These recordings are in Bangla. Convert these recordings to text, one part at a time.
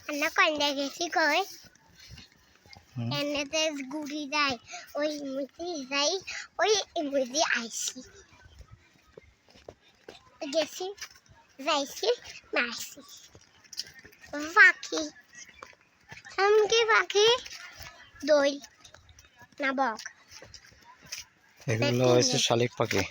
আমরা কন্যা গেছি কই এনে ঘুরি যাই ওই মুতি যাই ওই মুদি আইসি গেছি যাইছি মাসি পাখি আমকে পাখি দই না বক এগুলো হচ্ছে শালিক পাখি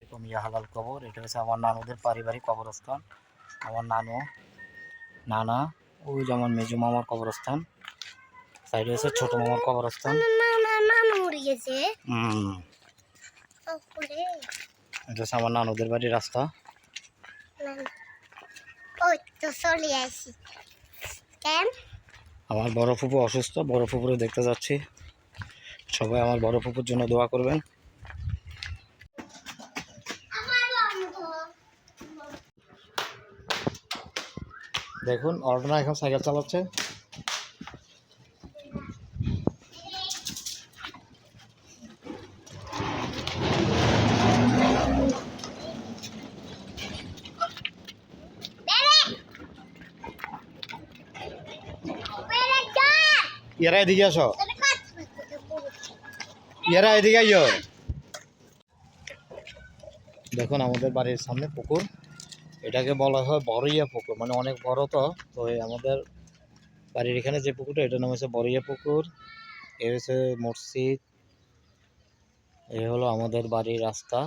এরকম হালাল কবর। এটা হচ্ছে আমার নানুদের পারিবারিক কবরস্থান। আমার নানা ওই যেমন মেজু মামার কবরস্থান, সাইডে হচ্ছে ছোট মামার কবরস্থান। এটা হচ্ছে আমার নানুদের বাড়ির রাস্তা। আমার বড় ফুপু অসুস্থ, বড় ফুপুরে দেখতে যাচ্ছি। সবাই আমার বড় ফুপুর জন্য দোয়া করবেন। দেখুন অর্ণা এখন সাইকেল চালাচ্ছে। এরা এদিকে আসো, এরা এদিকে আইও। দেখুন আমাদের বাড়ির সামনে পুকুর, এটাকে বলা হয় বড়ইয়া পুকুর, মানে অনেক বড়। তো আমাদের বাড়ির এখানে যে পুকুরটা, এটার নাম হচ্ছে বড়ইয়া পুকুর। এ হচ্ছে মসজিদ, এ হলো আমাদের বাড়ির রাস্তা।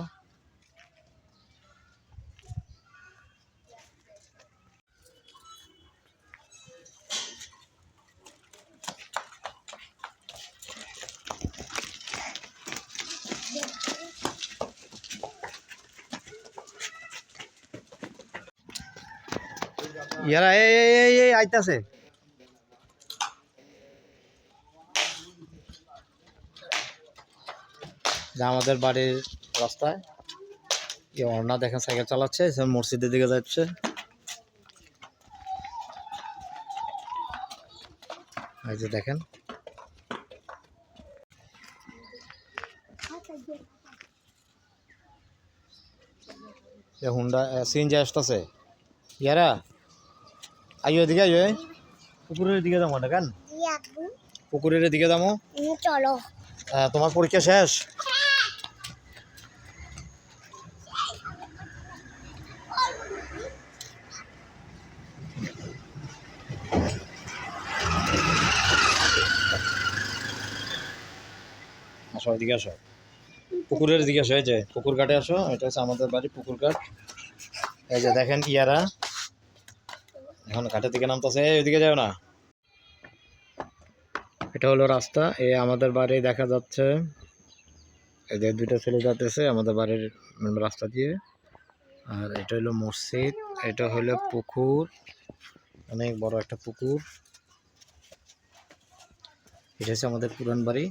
ইয়ারা এই আইতাছে। আমাদের বাড়ির রাস্তায় অর্ণা দেখেন সাইকেল চালাচ্ছে, মসজিদের দিকে যাচ্ছে। এই যে দেখেন হুন্ডা সিএনজি আসতেছে। ইয়ারা আইও এদিকে আইও, পুকুরের দিকে যাবো না কেন? পুকুরের দিকে যাবো, চলো। তোমার পরীক্ষা শেষ? আসো এদিকে আসো, পুকুরের দিকে আসো। এই যে পুকুর ঘাটে আসো, এটা হচ্ছে আমাদের বাড়ি পুকুর ঘাট। এই যে দেখেন ইয়ারা এখন ঘাটের দিকে নামতেছে, ওইদিকে যাও না। এটা হলো রাস্তা, আমাদের বাড়ি দেখা যাচ্ছে। এই যে দুইটা ছেলে যাচ্ছে আমাদের বাড়ির রাস্তা দিয়ে। আর এটা হলো মসজিদ, এটা হলো পুকুর, অনেক বড় একটা পুকুর। এটা হচ্ছে আমাদের পুরান বাড়ি।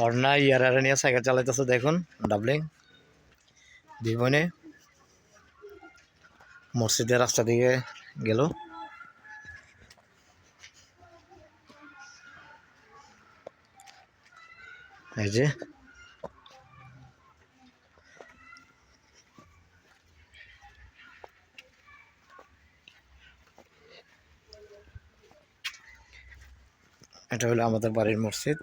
অর্ণা ইয়ারা নিয়ে সাইকেল চালাইতেছে, দেখুন ডাবলিং দুই বোনে মসজিদের রাস্তা দিকে গেল। এই যে এটা হলো আমাদের বাড়ির মসজিদ।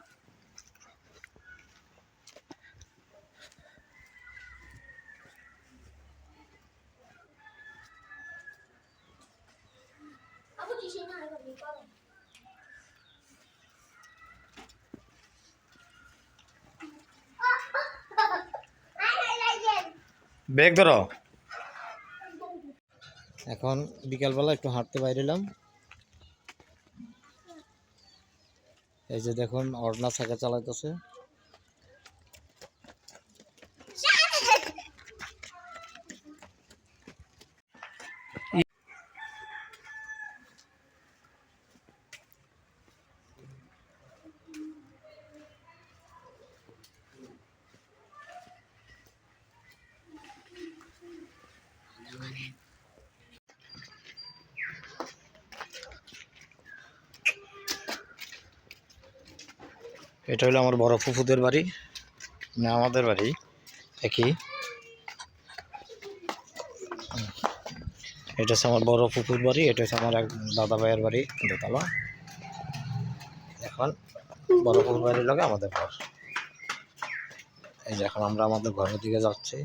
ব্রেক ধরো। এখন বিকালবেলা একটু হাঁটতে বাইরেলাম। এই যে দেখুন অর্ণা সাইকেল চালাইতেছে। এটা হলো আমার বড় ফুফুদের বাড়ি, না আমাদের বাড়ি একই। এটা হচ্ছে আমার বড় ফুফুর বাড়ি, এটা হচ্ছে আমার এক দাদা ভাইয়ের বাড়ি দোতলা। এখন বড় ফুফুর বাড়ির লগে আমাদের ঘর। এই যে এখন আমরা আমাদের ঘরের দিকে যাচ্ছি।